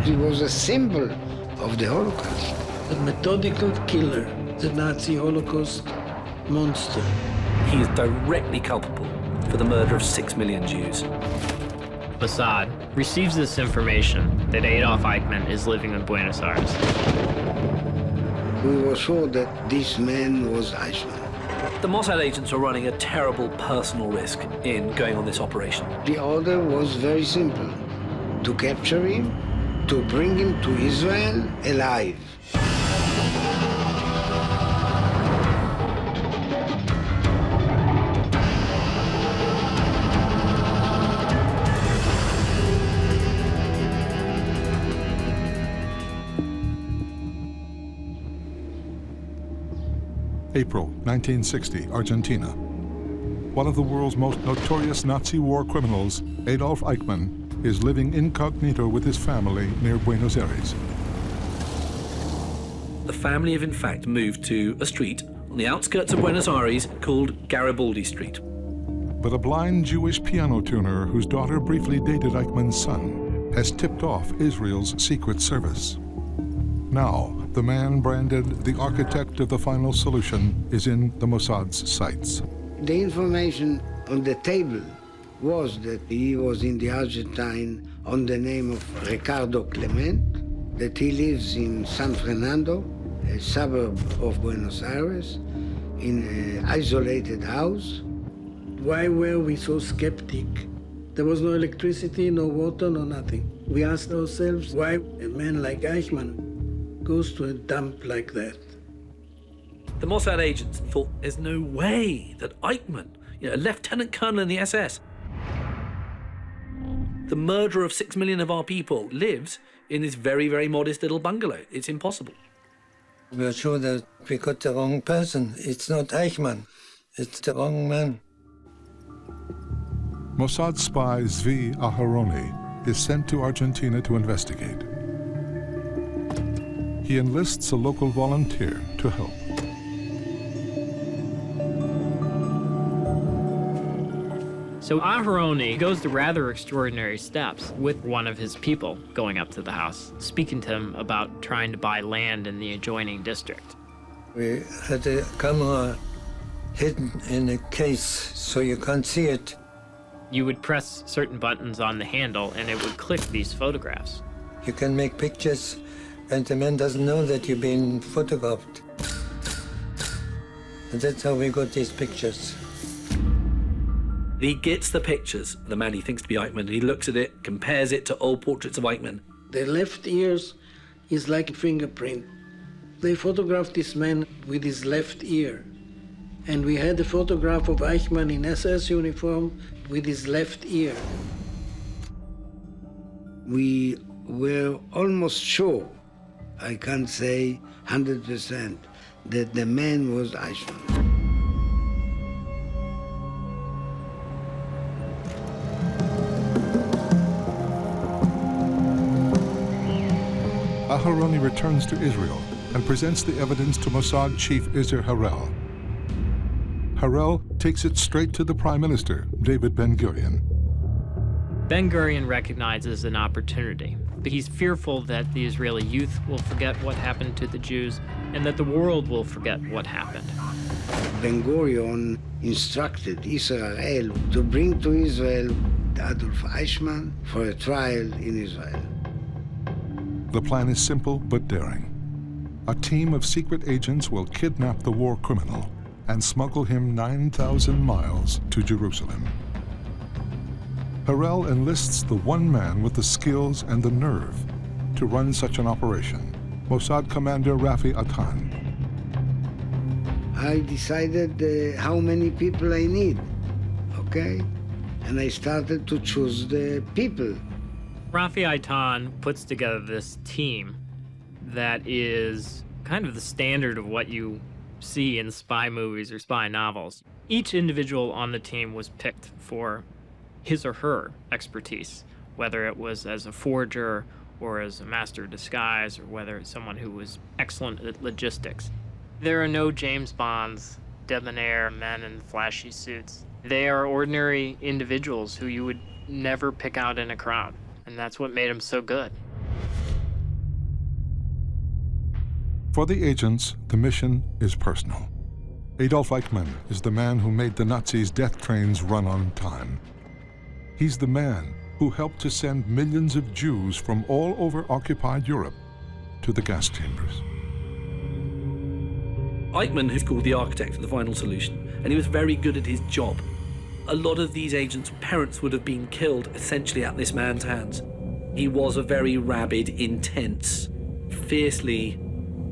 he was a symbol of the Holocaust. The methodical killer, the Nazi Holocaust monster. He is directly culpable for the murder of 6 million Jews. Mossad receives this information that Adolf Eichmann is living in Buenos Aires. We were sure that this man was Eichmann. The Mossad agents are running a terrible personal risk in going on this operation. The order was very simple: to capture him, to bring him to Israel alive. April 1960, Argentina. One of the world's most notorious Nazi war criminals, Adolf Eichmann, is living incognito with his family near Buenos Aires. The family have in fact moved to a street on the outskirts of Buenos Aires called Garibaldi Street. But a blind Jewish piano tuner whose daughter briefly dated Eichmann's son has tipped off Israel's secret service. Now, the man branded the architect of the final solution is in the Mossad's sights. The information on the table was that he was in the Argentine on the name of Ricardo Clement, that he lives in San Fernando, a suburb of Buenos Aires, in an isolated house. Why were we so skeptic? There was no electricity, no water, no nothing. We asked ourselves why a man like Eichmann goes to a dump like that. The Mossad agents thought there's no way that Eichmann, a lieutenant colonel in the SS, the murderer of 6 million of our people, lives in this very, very modest little bungalow. It's impossible. We are sure that we got the wrong person. It's not Eichmann. It's the wrong man. Mossad spy Zvi Aharoni is sent to Argentina to investigate. He enlists a local volunteer to help. So Aharoni goes to rather extraordinary steps with one of his people going up to the house, speaking to him about trying to buy land in the adjoining district. We had a camera hidden in a case so you can't see it. You would press certain buttons on the handle and it would click these photographs. You can make pictures and the man doesn't know that you've been photographed. And that's how we got these pictures. He gets the pictures, the man he thinks to be Eichmann, and he looks at it, compares it to old portraits of Eichmann. The left ear is like a fingerprint. They photographed this man with his left ear. And we had a photograph of Eichmann in SS uniform with his left ear. We were almost sure, I can't say 100%, that the man was Eichmann. Aharoni returns to Israel and presents the evidence to Mossad chief Isser Harel. Harel takes it straight to the Prime Minister, David Ben-Gurion. Ben-Gurion recognizes an opportunity, but he's fearful that the Israeli youth will forget what happened to the Jews and that the world will forget what happened. Ben-Gurion instructed Isser Harel to bring to Israel Adolf Eichmann for a trial in Israel. The plan is simple but daring. A team of secret agents will kidnap the war criminal and smuggle him 9,000 miles to Jerusalem. Harel enlists the one man with the skills and the nerve to run such an operation, Mossad Commander Rafi Atan. I decided how many people I need, okay? And I started to choose the people. Rafi Atan puts together this team that is kind of the standard of what you see in spy movies or spy novels. Each individual on the team was picked for his or her expertise, whether it was as a forger or as a master of disguise or whether it's someone who was excellent at logistics. There are no James Bonds, debonair men in flashy suits. They are ordinary individuals who you would never pick out in a crowd, and that's what made them so good. For the agents, the mission is personal. Adolf Eichmann is the man who made the Nazis' death trains run on time. He's the man who helped to send millions of Jews from all over occupied Europe to the gas chambers. Eichmann is called the architect for the final solution, and he was very good at his job. A lot of these agents' parents would have been killed essentially at this man's hands. He was a very rabid, intense, fiercely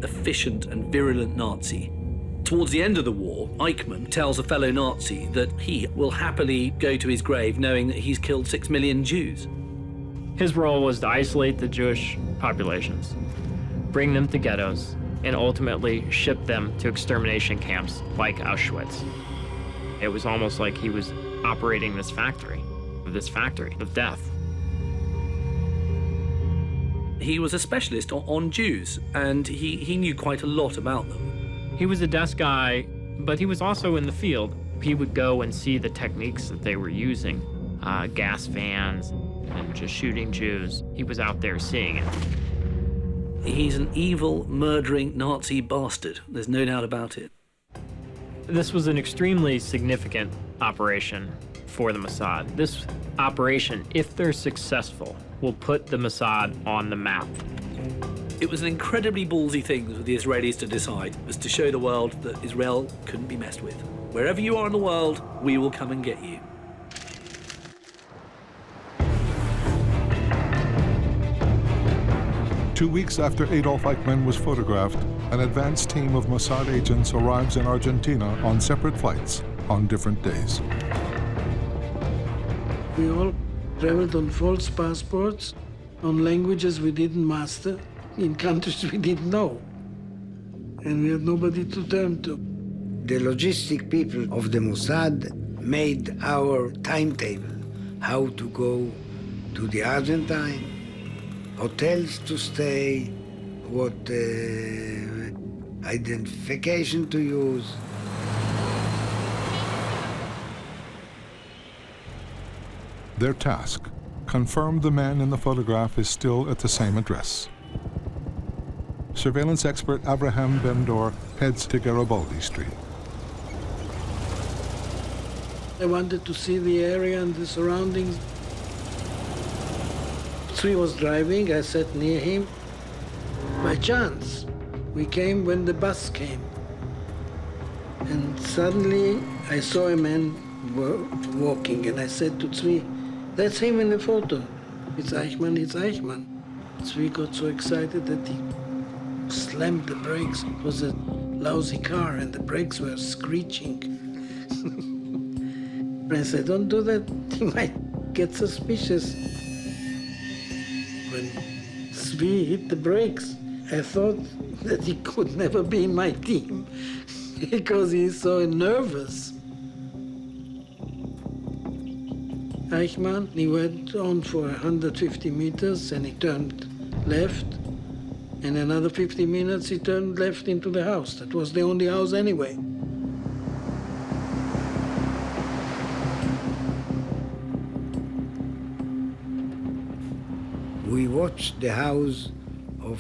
efficient and virulent Nazi. Towards the end of the war, Eichmann tells a fellow Nazi that he will happily go to his grave knowing that he's killed 6 million Jews. His role was to isolate the Jewish populations, bring them to ghettos, and ultimately ship them to extermination camps like Auschwitz. It was almost like he was operating this factory of death. He was a specialist on Jews, and he knew quite a lot about them. He was a desk guy, but he was also in the field. He would go and see the techniques that they were using, gas vans and just shooting Jews. He was out there seeing it. He's an evil, murdering Nazi bastard. There's no doubt about it. This was an extremely significant operation for the Mossad. This operation, if they're successful, will put the Mossad on the map. It was an incredibly ballsy thing for the Israelis to decide, was to show the world that Israel couldn't be messed with. Wherever you are in the world, we will come and get you. Two weeks after Adolf Eichmann was photographed, an advanced team of Mossad agents arrives in Argentina on separate flights on different days. We all traveled on false passports, on languages we didn't master, in countries we didn't know. And we had nobody to turn to. The logistic people of the Mossad made our timetable, how to go to the Argentine, hotels to stay, what identification to use. Their task: confirm the man in the photograph is still at the same address. Surveillance expert Abraham Ben-Dor heads to Garibaldi Street. I wanted to see the area and the surroundings. He was driving, I sat near him. By chance, we came when the bus came. And suddenly I saw a man walking, and I said to Tzvi, "That's him in the photo. It's Eichmann, it's Eichmann." Tzvi got so excited that he slammed the brakes. It was a lousy car, and the brakes were screeching. I said, "Don't do that, he might get suspicious." When Tzvi hit the brakes, I thought that he could never be in my team because he's so nervous. Eichmann, he went on for 150 meters and he turned left. In another 50 minutes, he turned left into the house. That was the only house anyway. We watched the house of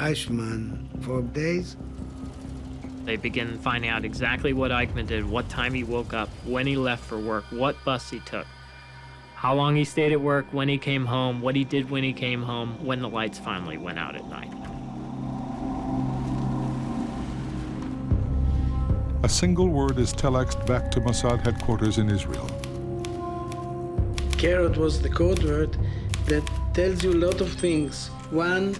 Eichmann for days. They begin finding out exactly what Eichmann did, what time he woke up, when he left for work, what bus he took, how long he stayed at work, when he came home, what he did when he came home, when the lights finally went out at night. A single word is telexed back to Mossad headquarters in Israel. Carrot was the code word that tells you a lot of things. One,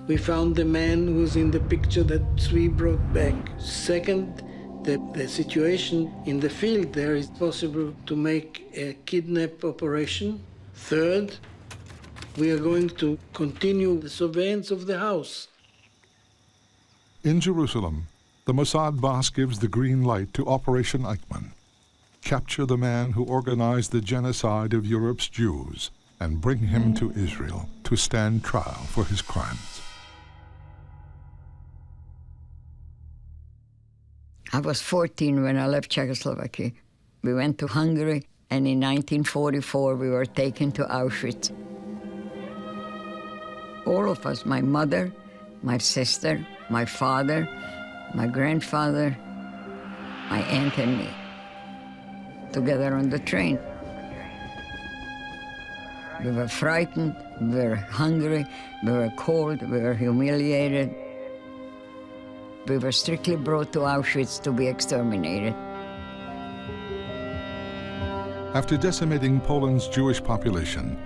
we found the man who's in the picture that Tzvi brought back. Second, the situation in the field there is possible to make a kidnap operation. Third, we are going to continue the surveillance of the house. In Jerusalem, the Mossad boss gives the green light to Operation Eichmann. Capture the man who organized the genocide of Europe's Jews and bring him to Israel to stand trial for his crimes. I was 14 when I left Czechoslovakia. We went to Hungary, and in 1944 we were taken to Auschwitz. All of us, my mother, my sister, my father, my grandfather, my aunt and me, together on the train. We were frightened, we were hungry, we were cold, we were humiliated. We were strictly brought to Auschwitz to be exterminated. After decimating Poland's Jewish population,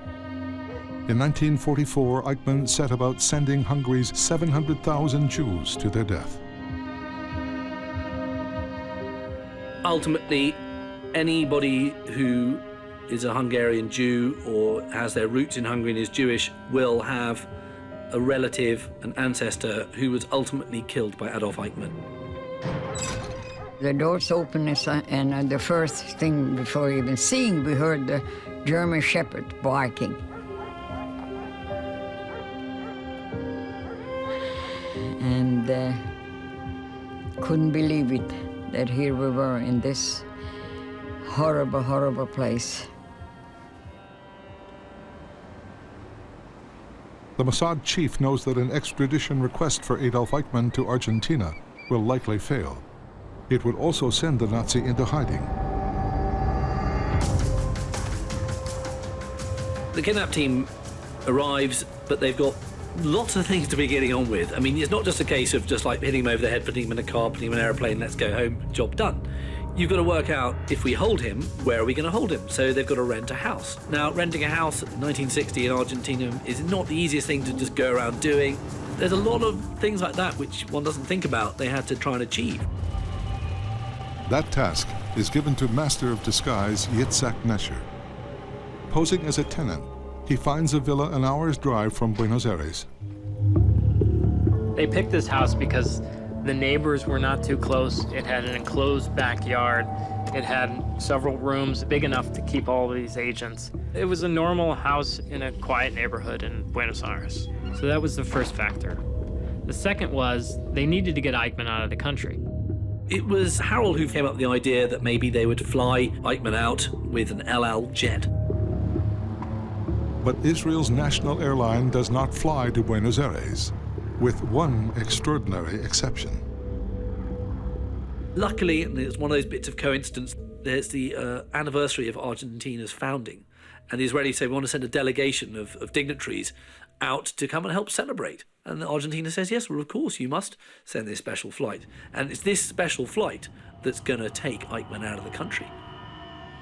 in 1944, Eichmann set about sending Hungary's 700,000 Jews to their death. Ultimately, anybody who is a Hungarian Jew or has their roots in Hungary and is Jewish will have a relative, an ancestor, who was ultimately killed by Adolf Eichmann. The doors opened, and the first thing, before even seeing, we heard the German shepherd barking. And couldn't believe it, that here we were in this horrible, horrible place. The Mossad chief knows that an extradition request for Adolf Eichmann to Argentina will likely fail. It would also send the Nazi into hiding. The kidnap team arrives, but they've got lots of things to be getting on with. I mean, it's not just a case of just like hitting him over the head, putting him in a car, putting him in an airplane, let's go home, job done. You've got to work out, if we hold him, where are we going to hold him? So they've got to rent a house. Now, renting a house in 1960 in Argentina is not the easiest thing to just go around doing. There's a lot of things like that which one doesn't think about they had to try and achieve. That task is given to Master of Disguise Yitzhak Nesher. Posing as a tenant, he finds a villa an hour's drive from Buenos Aires. They picked this house because the neighbors were not too close. It had an enclosed backyard. It had several rooms big enough to keep all of these agents. It was a normal house in a quiet neighborhood in Buenos Aires. So that was the first factor. The second was they needed to get Eichmann out of the country. It was Harold who came up with the idea that maybe they would fly Eichmann out with an El Al jet. But Israel's national airline does not fly to Buenos Aires, with one extraordinary exception. Luckily, and it's one of those bits of coincidence, there's the anniversary of Argentina's founding, and the Israelis say we want to send a delegation of dignitaries out to come and help celebrate. And Argentina says, yes, well, of course, you must send this special flight. And it's this special flight that's going to take Eichmann out of the country.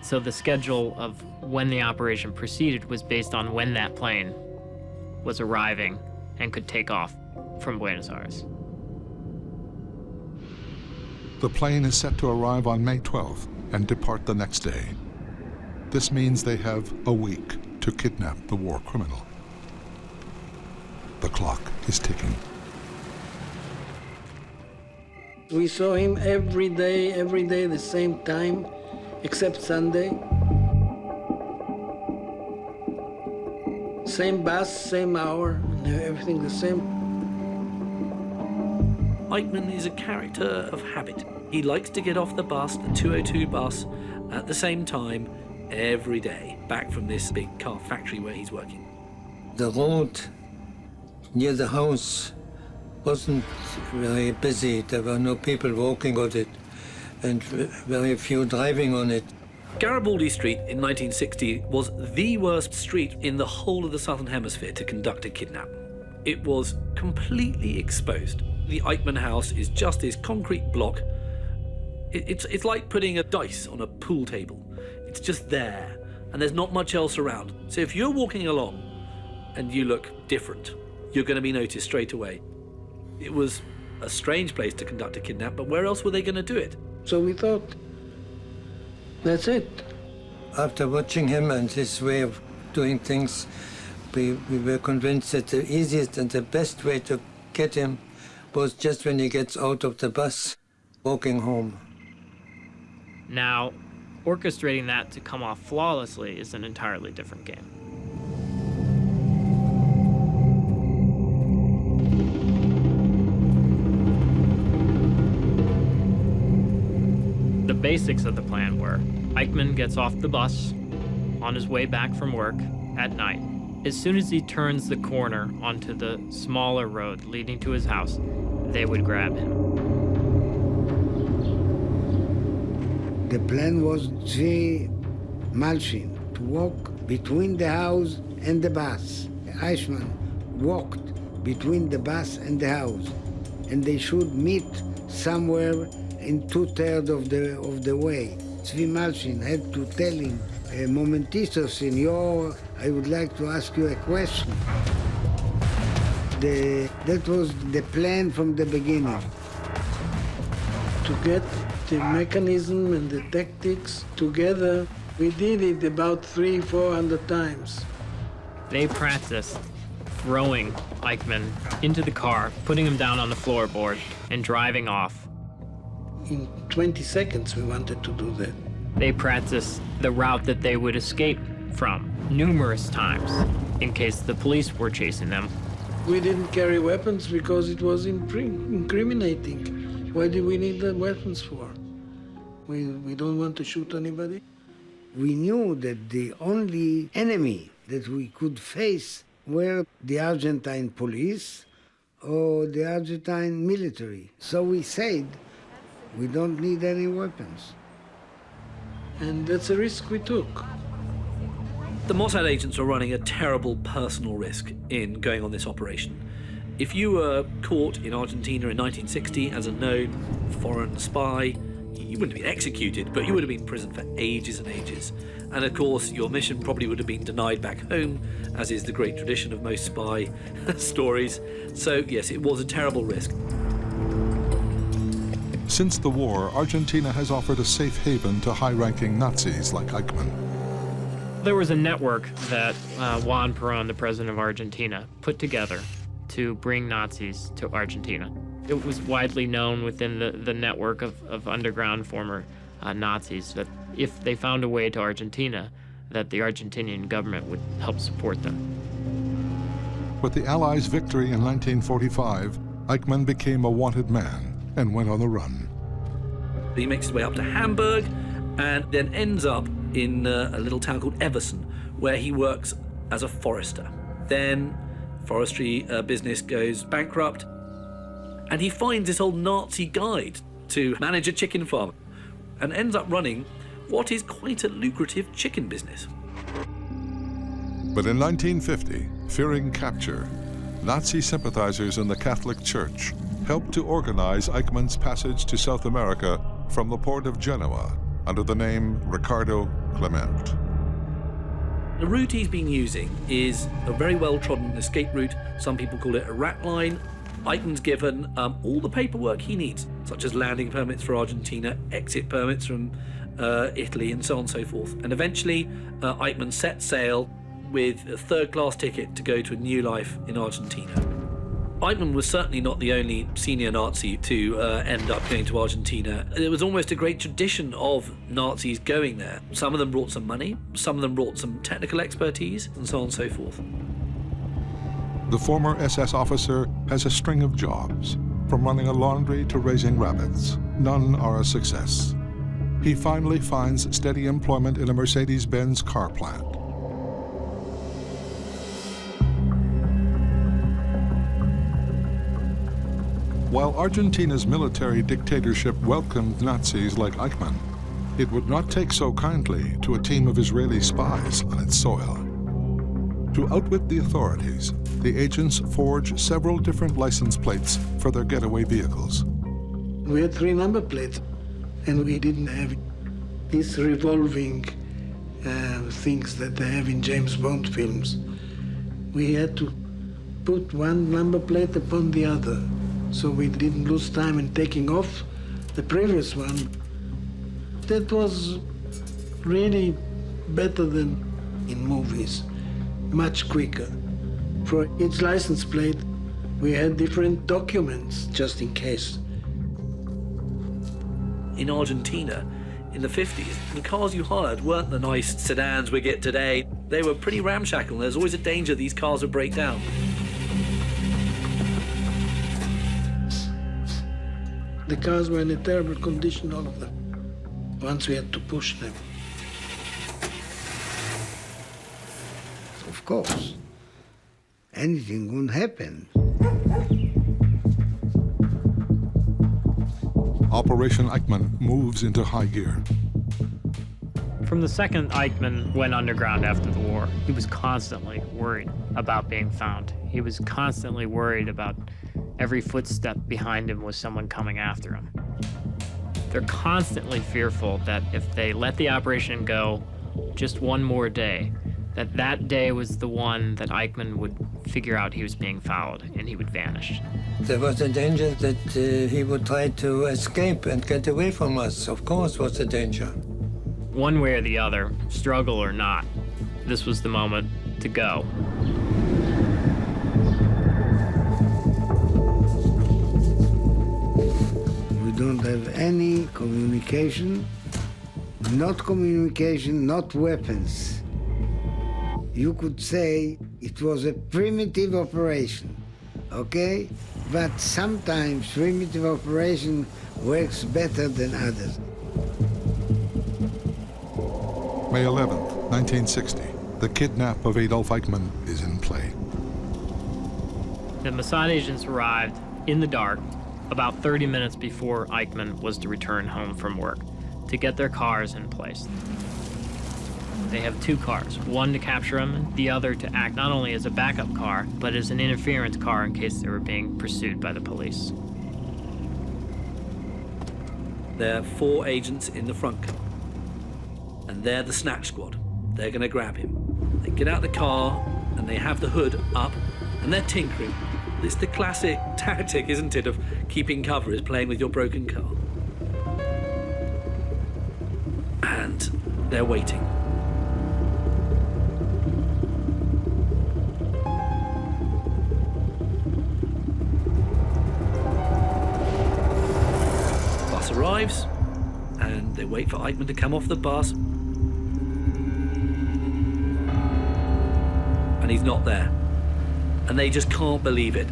So the schedule of when the operation proceeded was based on when that plane was arriving and could take off from Buenos Aires. The plane is set to arrive on May 12th and depart the next day. This means they have a week to kidnap the war criminal. The clock is ticking. We saw him every day, the same time, except Sunday. Same bus, same hour, and everything the same. Eichmann is a character of habit. He likes to get off the bus, the 202 bus, at the same time every day, back from this big car factory where he's working. The road near the house wasn't very busy. There were no people walking on it, and very few driving on it. Garibaldi Street in 1960 was the worst street in the whole of the Southern Hemisphere to conduct a kidnap. It was completely exposed. The Eichmann house is just this concrete block. It's like putting a dice on a pool table. It's just there, and there's not much else around. So if you're walking along and you look different, you're going to be noticed straight away. It was a strange place to conduct a kidnap, but where else were they going to do it? So we thought, that's it. After watching him and his way of doing things, we were convinced that the easiest and the best way to get him was just when he gets out of the bus, walking home. Now, orchestrating that to come off flawlessly is an entirely different game. The basics of the plan were Eichmann gets off the bus on his way back from work at night. As soon as he turns the corner onto the smaller road leading to his house, they would grab him. The plan was Zvi Malshin to walk between the house and the bus. Eichmann walked between the bus and the house, and they should meet somewhere in 2/3 of the way. Zvi Malshin had to tell him, Momentito, senor, I would like to ask you a question. That was the plan from the beginning. To get the mechanism and the tactics together, we did it about 300-400 times. They practiced throwing Eichmann into the car, putting him down on the floorboard, and driving off. In 20 seconds, we wanted to do that. They practiced the route that they would escape from numerous times in case the police were chasing them. We didn't carry weapons because it was incriminating. Why do we need the weapons for? We don't want to shoot anybody. We knew that the only enemy that we could face were the Argentine police or the Argentine military. So we said, we don't need any weapons. And that's a risk we took. The Mossad agents were running a terrible personal risk in going on this operation. If you were caught in Argentina in 1960 as a known foreign spy, you wouldn't have been executed, but you would have been in prison for ages and ages. And of course, your mission probably would have been denied back home, as is the great tradition of most spy stories. So yes, it was a terrible risk. Since the war, Argentina has offered a safe haven to high-ranking Nazis like Eichmann. There was a network that Juan Perón, the president of Argentina, put together to bring Nazis to Argentina. It was widely known within the network of underground former Nazis that if they found a way to Argentina, that the Argentinian government would help support them. With the Allies' victory in 1945, Eichmann became a wanted man and went on the run. He makes his way up to Hamburg and then ends up in a little town called Everson, where he works as a forester. Then forestry business goes bankrupt, and he finds this old Nazi guide to manage a chicken farm and ends up running what is quite a lucrative chicken business. But in 1950, fearing capture, Nazi sympathizers in the Catholic Church helped to organize Eichmann's passage to South America from the port of Genoa under the name Ricardo Clement. The route he's been using is a very well-trodden escape route. Some people call it a rat line. Eichmann's given all the paperwork he needs, such as landing permits for Argentina, exit permits from Italy, and so on and so forth. And eventually, Eichmann set sail with a third-class ticket to go to a new life in Argentina. Eichmann was certainly not the only senior Nazi to end up going to Argentina. There was almost a great tradition of Nazis going there. Some of them brought some money, some of them brought some technical expertise, and so on and so forth. The former SS officer has a string of jobs, from running a laundry to raising rabbits. None are a success. He finally finds steady employment in a Mercedes-Benz car plant. While Argentina's military dictatorship welcomed Nazis like Eichmann, it would not take so kindly to a team of Israeli spies on its soil. To outwit the authorities, the agents forged several different license plates for their getaway vehicles. We had 3 number plates, and we didn't have these revolving things that they have in James Bond films. We had to put one number plate upon the other, so we didn't lose time in taking off the previous one. That was really better than in movies, much quicker. For each license plate, we had different documents, just in case. In Argentina, in the 50s, the cars you hired weren't the nice sedans we get today. They were pretty ramshackle, and there's always a danger these cars would break down. The cars were in a terrible condition, all of them. Once we had to push them. Of course, anything would happen. Operation Eichmann moves into high gear. From the second Eichmann went underground after the war, he was constantly worried about being found. He was constantly worried about every footstep behind him was someone coming after him. They're constantly fearful that if they let the operation go just one more day, that day was the one that Eichmann would figure out he was being followed and he would vanish. There was a danger that he would try to escape and get away from us. Of course, was a danger. One way or the other, struggle or not, this was the moment to go. We don't have any communication, not weapons. You could say it was a primitive operation, okay? But sometimes primitive operation works better than others. May 11th, 1960, the kidnap of Adolf Eichmann is in play. The Mossad agents arrived in the dark about 30 minutes before Eichmann was to return home from work to get their cars in place. They have two cars, one to capture him, and the other to act not only as a backup car, but as an interference car in case they were being pursued by the police. There are 4 agents in the front car. And they're the snatch squad. They're going to grab him. They get out the car and they have the hood up and they're tinkering. It's the classic tactic, isn't it, of keeping cover, is playing with your broken car. And they're waiting. Bus arrives and they wait for Eichmann to come off the bus. And he's not there. And they just can't believe it.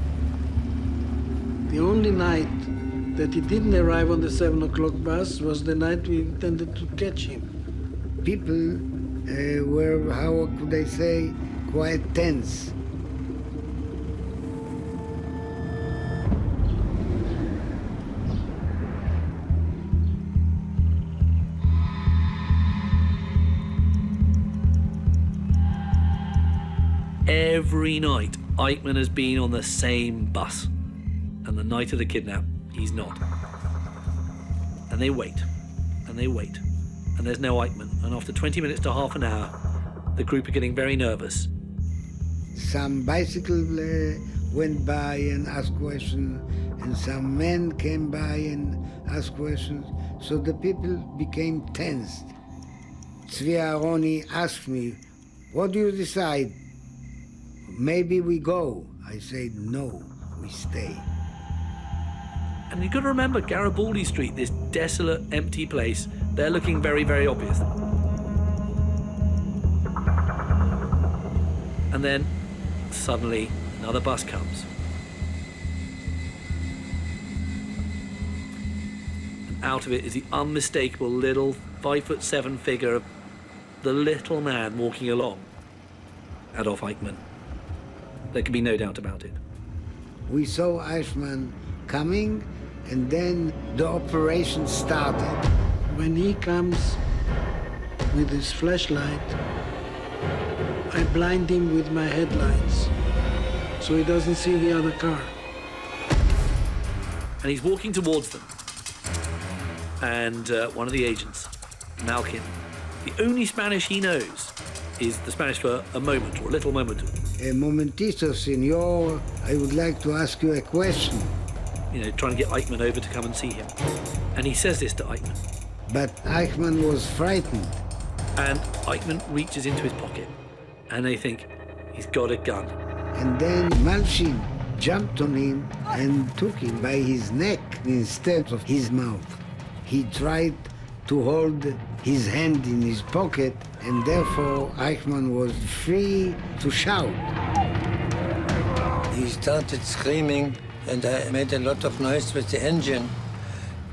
The only night that he didn't arrive on the 7 o'clock bus was the night we intended to catch him. People were, how could I say, quite tense. Every night, Eichmann has been on the same bus. And the night of the kidnap, he's not. And they wait, and they wait, and there's no Eichmann. And after 20 minutes to half an hour, the group are getting very nervous. Some bicycle went by and asked questions, and some men came by and asked questions. So the people became tensed. Tzvi Aharoni asked me, "What do you decide? Maybe we go." I said, "No, we stay." And you've got to remember Garibaldi Street, this desolate, empty place, they're looking very, very obvious. And then, suddenly, another bus comes. And out of it is the unmistakable little 5'7" figure of the little man walking along. Adolf Eichmann. There can be no doubt about it. We saw Eichmann coming, and then the operation started. When he comes with his flashlight, I blind him with my headlights so he doesn't see the other car. And he's walking towards them. And one of the agents, Malkin, the only Spanish he knows is the Spanish for a moment, or a little moment. Momentito, senor, I would like to ask you a question. You know, trying to get Eichmann over to come and see him. And he says this to Eichmann. But Eichmann was frightened. And Eichmann reaches into his pocket. And they think, he's got a gun. And then Malkin jumped on him and took him by his neck instead of his mouth. He tried to hold his hand in his pocket, and therefore Eichmann was free to shout. He started screaming, and I made a lot of noise with the engine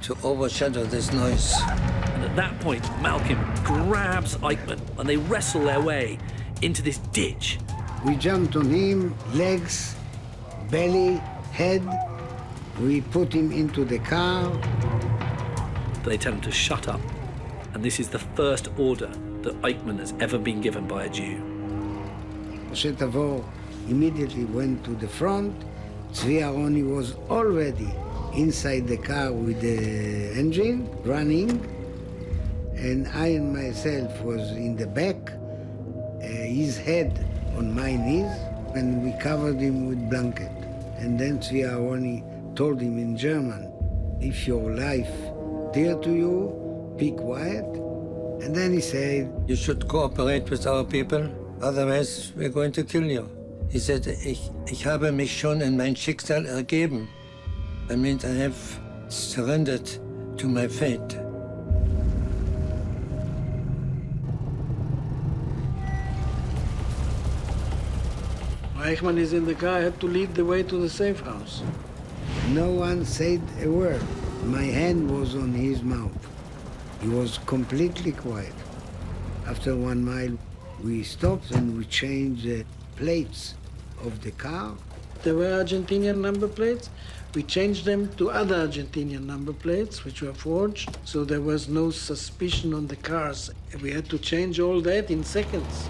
to overshadow this noise. And at that point, Malcolm grabs Eichmann, and they wrestle their way into this ditch. We jumped on him, legs, belly, head. We put him into the car. but they tell him to shut up. And this is the first order that Eichmann has ever been given by a Jew. Moshe Tavor immediately went to the front. Tzvi Aharoni was already inside the car with the engine running, and I and myself was in the back, his head on my knees, and we covered him with blanket. And then Tzvi Aharoni told him in German, if your life dear to you, be quiet. And then he said, You should cooperate with our people, otherwise we're going to kill you. He said, ich habe mich schon in mein Schicksal ergeben. I mean, I have surrendered to my fate. Eichmann is in the car, I had to lead the way to the safe house. no one said a word. My hand was on his mouth. He was completely quiet. After 1 mile, we stopped and we changed the plates of the car. There were Argentinian number plates. We changed them to other Argentinian number plates, which were forged, so there was no suspicion on the cars. We had to change all that in seconds.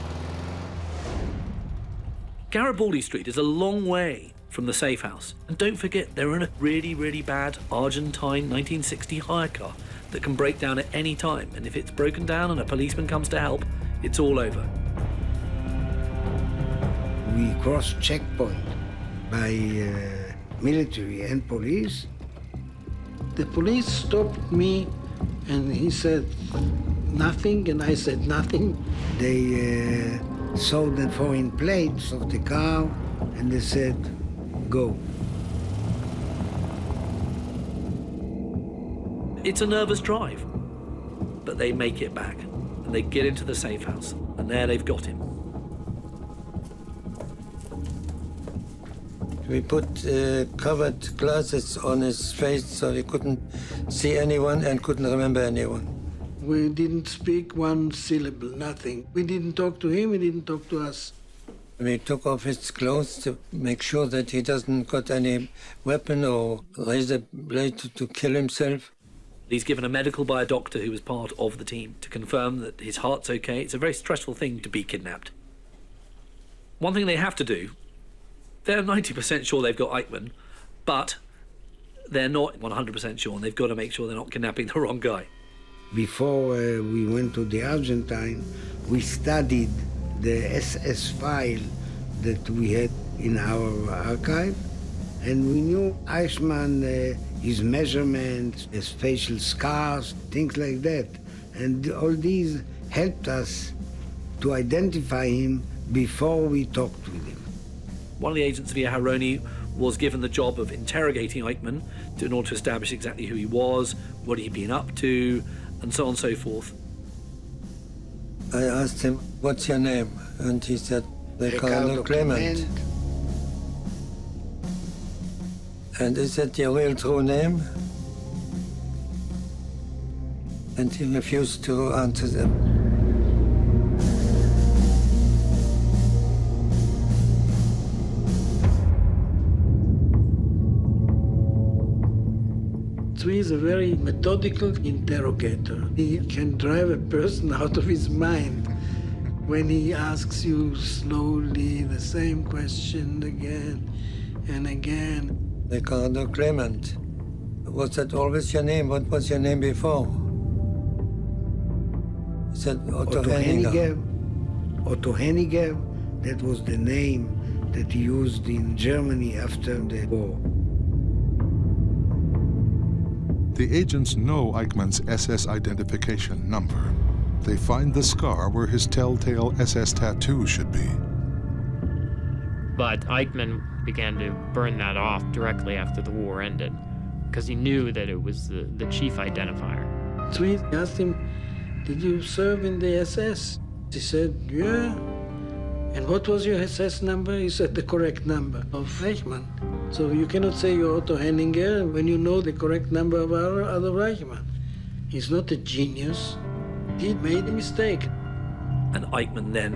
Garibaldi Street is a long way from the safe house. And don't forget, they're in a really, really bad Argentine 1960 hire car that can break down at any time. And if it's broken down and a policeman comes to help, it's all over. We crossed checkpoint by military and police. The police stopped me and he said nothing, and I said nothing. They saw the foreign plates of the car and they said, go. It's a nervous drive, but they make it back and they get into the safe house, and there they've got him. We put covered glasses on his face so he couldn't see anyone and couldn't remember anyone. We didn't speak one syllable, nothing. We didn't talk to him, he didn't talk to us. We took off his clothes to make sure that he doesn't got any weapon or razor blade to kill himself. He's given a medical by a doctor who was part of the team to confirm that his heart's okay. It's a very stressful thing to be kidnapped. One thing they have to do, they're 90% sure they've got Eichmann, but they're not 100% sure, and they've got to make sure they're not kidnapping the wrong guy. Before we went to the Argentine, we studied the SS file that we had in our archive, and we knew Eichmann, his measurements, his facial scars, things like that. And all these helped us to identify him before we talked with him. One of the agents, Tzvi Aharoni, was given the job of interrogating Eichmann in order to establish exactly who he was, what he'd been up to, and so on and so forth. I asked him, what's your name? And he said, Ricardo Clement. And is that your real true name? And he refused to answer them. Tzvi is a very methodical interrogator. He can drive a person out of his mind when he asks you slowly the same question again and again. Ricardo Clement. Was that always your name? What was your name before? He said Otto Henniger. Otto Henniger, that was the name that he used in Germany after the war. The agents know Eichmann's SS identification number. They find the scar where his telltale SS tattoo should be. But Eichmann began to burn that off directly after the war ended, because he knew that it was the chief identifier. Tzvi asked him, did you serve in the SS? He said, yeah. And what was your SS number? He said, the correct number of Eichmann. So you cannot say you're Otto Henniger when you know the correct number of Adolf Eichmann. He's not a genius. He made a mistake. And Eichmann then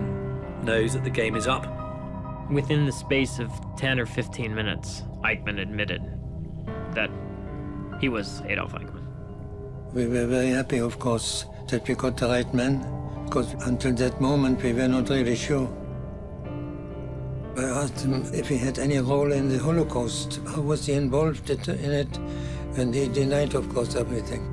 knows that the game is up. Within the space of 10 or 15 minutes, Eichmann admitted that he was Adolf Eichmann. We were very happy, of course, that we got the right man, because until that moment we were not really sure. I asked him if he had any role in the Holocaust. How was he involved in it? And he denied, of course, everything.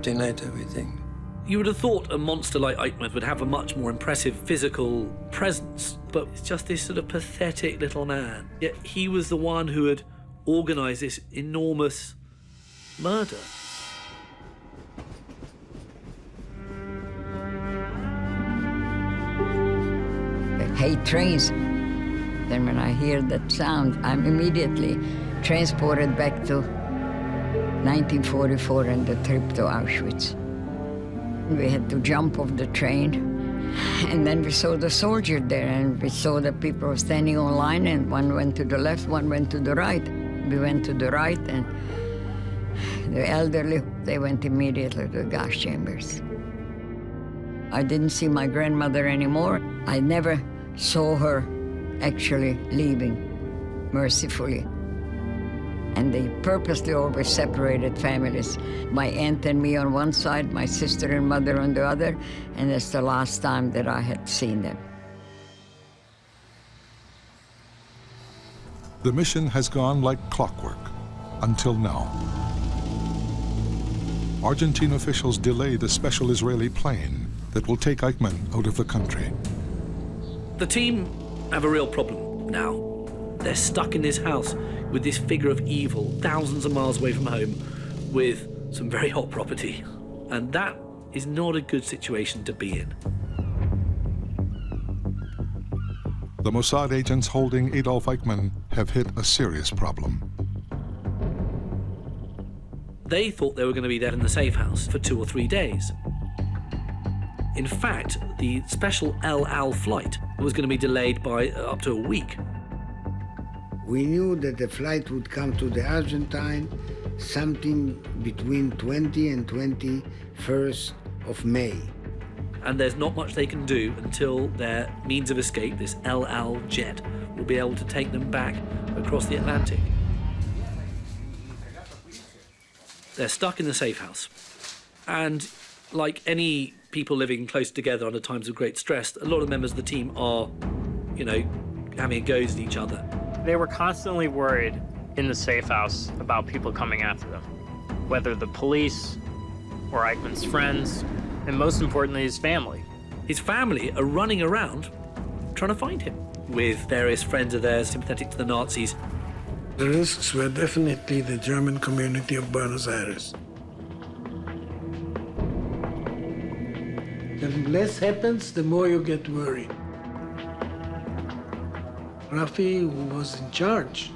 Denied everything. You would have thought a monster like Eichmann would have a much more impressive physical presence, but it's just this sort of pathetic little man. Yet he was the one who had organised this enormous murder. I hate trains. Then when I hear that sound, I'm immediately transported back to 1944 and the trip to Auschwitz. We had to jump off the train, and then we saw the soldier there, and we saw the people standing on line, and one went to the left, one went to the right. We went to the right, and the elderly, they went immediately to the gas chambers. I didn't see my grandmother anymore. I never saw her actually leaving, mercifully. And they purposely always separated families. My aunt and me on one side, my sister and mother on the other, and it's the last time that I had seen them. The mission has gone like clockwork until now. Argentine officials delayed a special Israeli plane that will take Eichmann out of the country. The team have a real problem now. They're stuck in this house with this figure of evil, thousands of miles away from home, with some very hot property. And that is not a good situation to be in. The Mossad agents holding Adolf Eichmann have hit a serious problem. They thought they were going to be there in the safe house for 2 or 3 days. In fact, the special El Al flight was going to be delayed by up to a week. We knew that the flight would come to the Argentine something between 20 and 21st of May. And there's not much they can do until their means of escape, this El Al jet, will be able to take them back across the Atlantic. They're stuck in the safe house. And like any people living close together under times of great stress, a lot of members of the team are, having a goes at each other. They were constantly worried in the safe house about people coming after them, whether the police or Eichmann's friends, and most importantly, his family. His family are running around trying to find him with various friends of theirs sympathetic to the Nazis. The risks were definitely the German community of Buenos Aires. The less happens, the more you get worried. Rafi, who was in charge,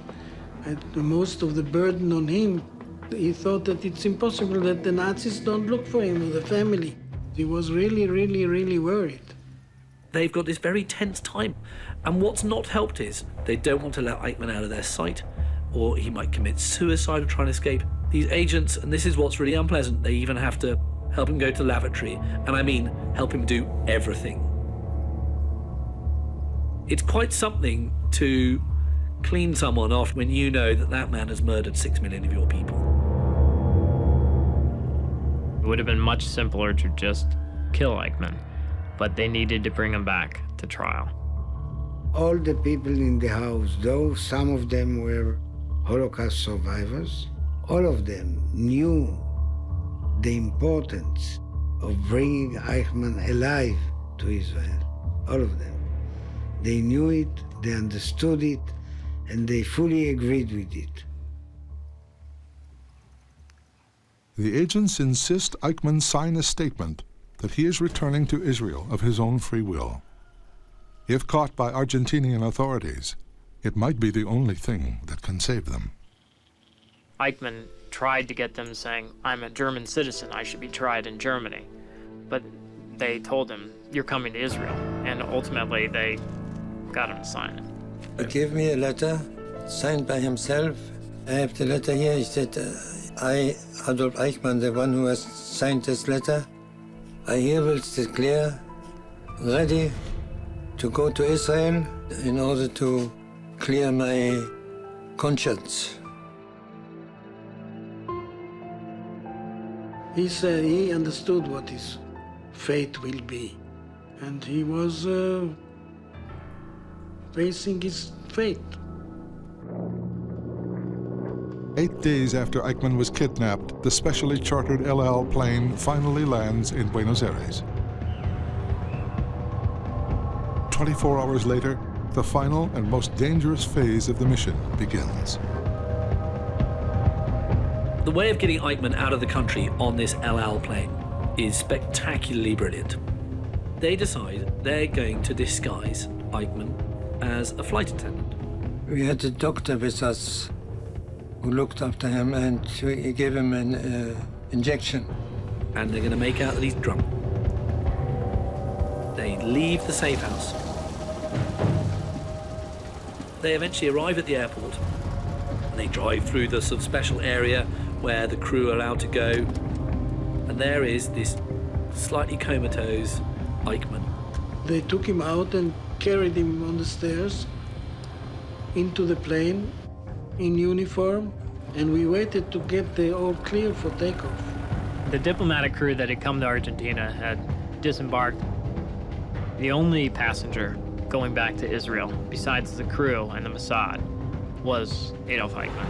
had most of the burden on him. He thought that it's impossible that the Nazis don't look for him or the family. He was really, really, really worried. They've got this very tense time. And what's not helped is they don't want to let Eichmann out of their sight, or he might commit suicide or try and escape. These agents, and this is what's really unpleasant, they even have to help him go to the lavatory, and I mean help him do everything. It's quite something to clean someone off when you know that that man has murdered 6 million of your people. It would have been much simpler to just kill Eichmann, but they needed to bring him back to trial. All the people in the house, though some of them were Holocaust survivors, all of them knew the importance of bringing Eichmann alive to Israel. All of them. They knew it, they understood it, and they fully agreed with it. The agents insist Eichmann sign a statement that he is returning to Israel of his own free will. If caught by Argentinian authorities, it might be the only thing that can save them. Eichmann tried to get them saying, I'm a German citizen, I should be tried in Germany. But they told him, you're coming to Israel. And ultimately, they got him to sign it. He gave me a letter signed by himself. I have the letter here. He said, I, Adolf Eichmann, the one who has signed this letter, I herewith declare ready to go to Israel in order to clear my conscience. He said he understood what his fate will be, and he was facing his fate. 8 days after Eichmann was kidnapped, the specially chartered El Al plane finally lands in Buenos Aires. 24 hours later, the final and most dangerous phase of the mission begins. The way of getting Eichmann out of the country on this El Al plane is spectacularly brilliant. They decide they're going to disguise Eichmann as a flight attendant. We had a doctor with us who looked after him, and he gave him an injection. And they're going to make out that he's drunk. They leave the safe house. They eventually arrive at the airport, and they drive through the sort of special area where the crew are allowed to go. And there is this slightly comatose Eichmann. They took him out and carried him on the stairs into the plane in uniform, and we waited to get the all clear for takeoff. The diplomatic crew that had come to Argentina had disembarked. The only passenger going back to Israel, besides the crew and the Mossad, was Adolf Eichmann.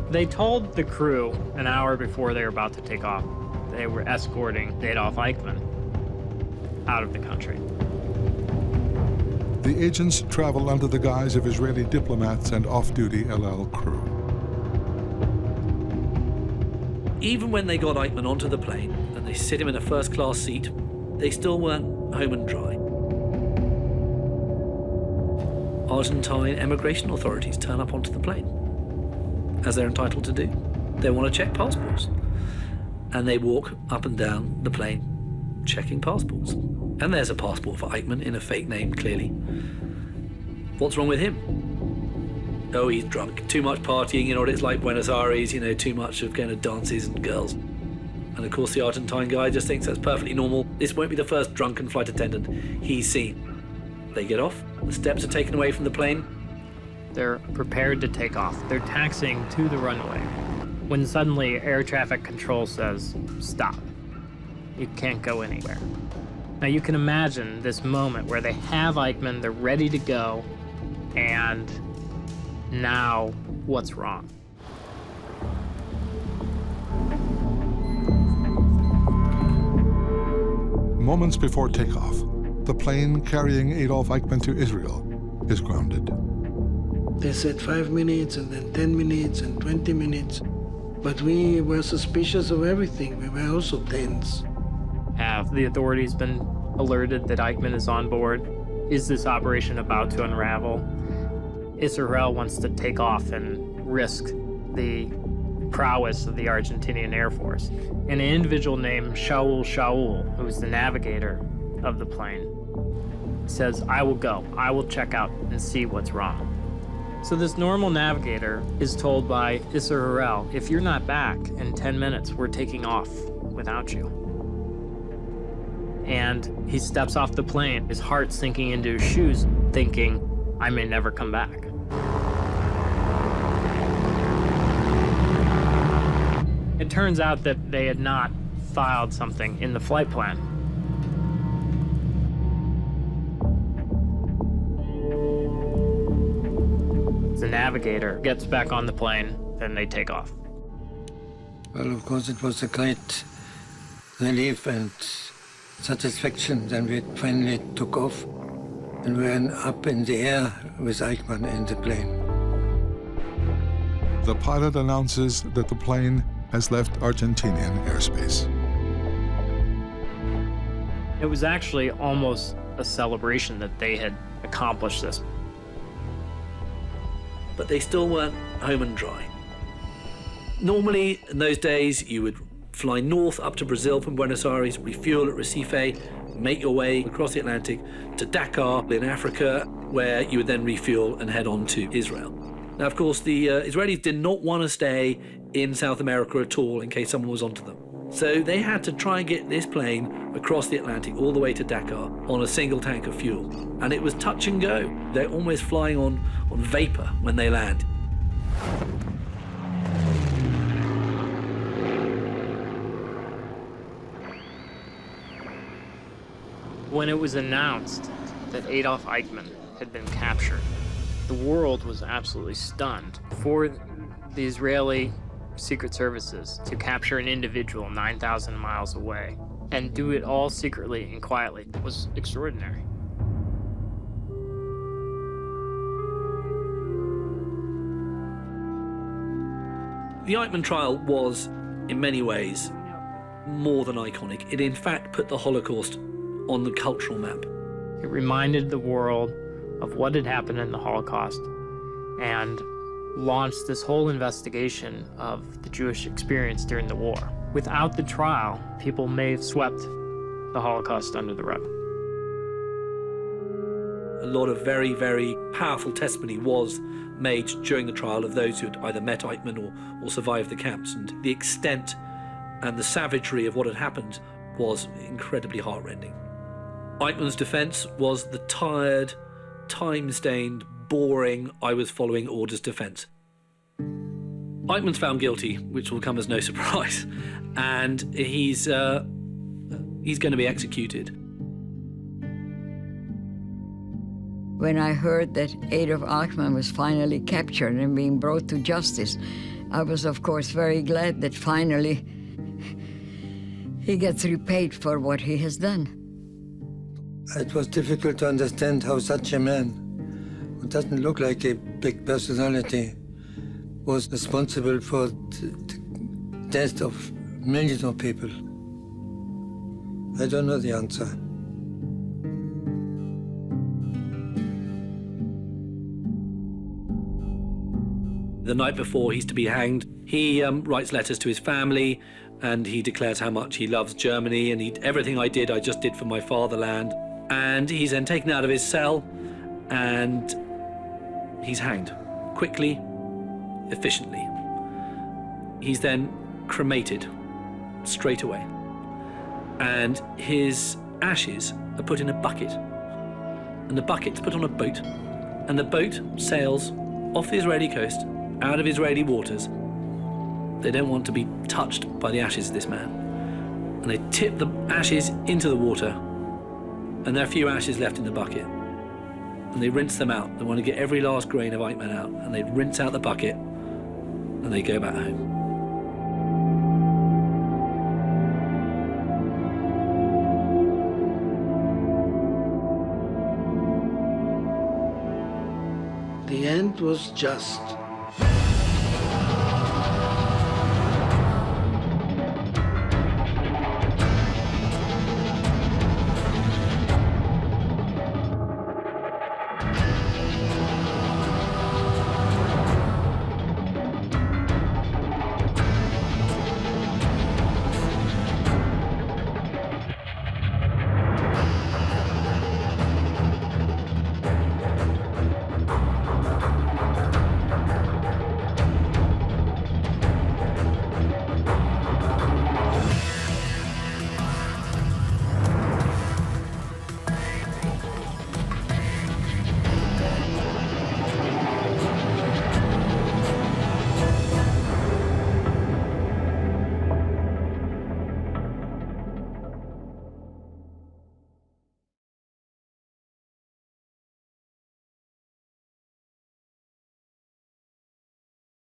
They told the crew an hour before they were about to take off they were escorting Adolf Eichmann out of the country. The agents travel under the guise of Israeli diplomats and off-duty El Al crew. Even when they got Eichmann onto the plane and they sit him in a first-class seat, they still weren't home and dry. Argentine immigration authorities turn up onto the plane, as they're entitled to do. They want to check passports. And they walk up and down the plane, checking passports. And there's a passport for Eichmann in a fake name, clearly. What's wrong with him? Oh, he's drunk. Too much partying, you know what it's like, Buenos Aires, you know, too much of going to dances and girls. And of course the Argentine guy just thinks that's perfectly normal. This won't be the first drunken flight attendant he's seen. They get off, the steps are taken away from the plane. They're prepared to take off. They're taxiing to the runway, when suddenly air traffic control says, stop. You can't go anywhere. Now you can imagine this moment where they have Eichmann, they're ready to go, and now what's wrong? Moments before takeoff, the plane carrying Adolf Eichmann to Israel is grounded. They said 5 minutes, and then 10 minutes, and 20 minutes. But we were suspicious of everything. We were also tense. Have the authorities been alerted that Eichmann is on board? Is this operation about to unravel? Israel wants to take off and risk the prowess of the Argentinian Air Force. And an individual named Shaul, who's the navigator of the plane, says, I will go. I will check out and see what's wrong. So this normal navigator is told by Israel, if you're not back in 10 minutes, we're taking off without you. And he steps off the plane, his heart sinking into his shoes, thinking, I may never come back. It turns out that they had not filed something in the flight plan. The navigator gets back on the plane, then they take off. Well, of course, it was a great relief and satisfaction. Then we finally took off and were up in the air with Eichmann in the plane. The pilot announces that the plane has left Argentinian airspace. It was actually almost a celebration that they had accomplished this. But they still weren't home and dry. Normally, in those days, you would fly north up to Brazil from Buenos Aires, refuel at Recife, make your way across the Atlantic to Dakar in Africa, where you would then refuel and head on to Israel. Now, of course, the Israelis did not want to stay in South America at all in case someone was onto them. So they had to try and get this plane across the Atlantic all the way to Dakar on a single tank of fuel. And it was touch and go. They're almost flying on vapor when they land. When it was announced that Adolf Eichmann had been captured, the world was absolutely stunned. For the Israeli secret services to capture an individual 9,000 miles away and do it all secretly and quietly was extraordinary. The Eichmann trial was, in many ways, more than iconic. It in fact put the Holocaust on the cultural map. It reminded the world of what had happened in the Holocaust and launched this whole investigation of the Jewish experience during the war. Without the trial, people may have swept the Holocaust under the rug. A lot of very, very powerful testimony was made during the trial of those who had either met Eichmann or survived the camps, and the extent and the savagery of what had happened was incredibly heartrending. Eichmann's defense was the tired, time-stained, boring, I was following orders defense. Eichmann's found guilty, which will come as no surprise, and he's going to be executed. When I heard that Adolf Eichmann was finally captured and being brought to justice, I was, of course, very glad that finally he gets repaid for what he has done. It was difficult to understand how such a man, who doesn't look like a big personality, was responsible for the death of millions of people. I don't know the answer. The night before he's to be hanged, he writes letters to his family, and he declares how much he loves Germany, and everything I did, I just did for my fatherland. And he's then taken out of his cell, and he's hanged quickly, efficiently. He's then cremated straight away, and his ashes are put in a bucket, and the bucket's put on a boat, and the boat sails off the Israeli coast, out of Israeli waters. They don't want to be touched by the ashes of this man. And they tip the ashes into the water, and there are a few ashes left in the bucket. And they rinse them out. They want to get every last grain of Eichmann out, and they rinse out the bucket, and they go back home. The end was just.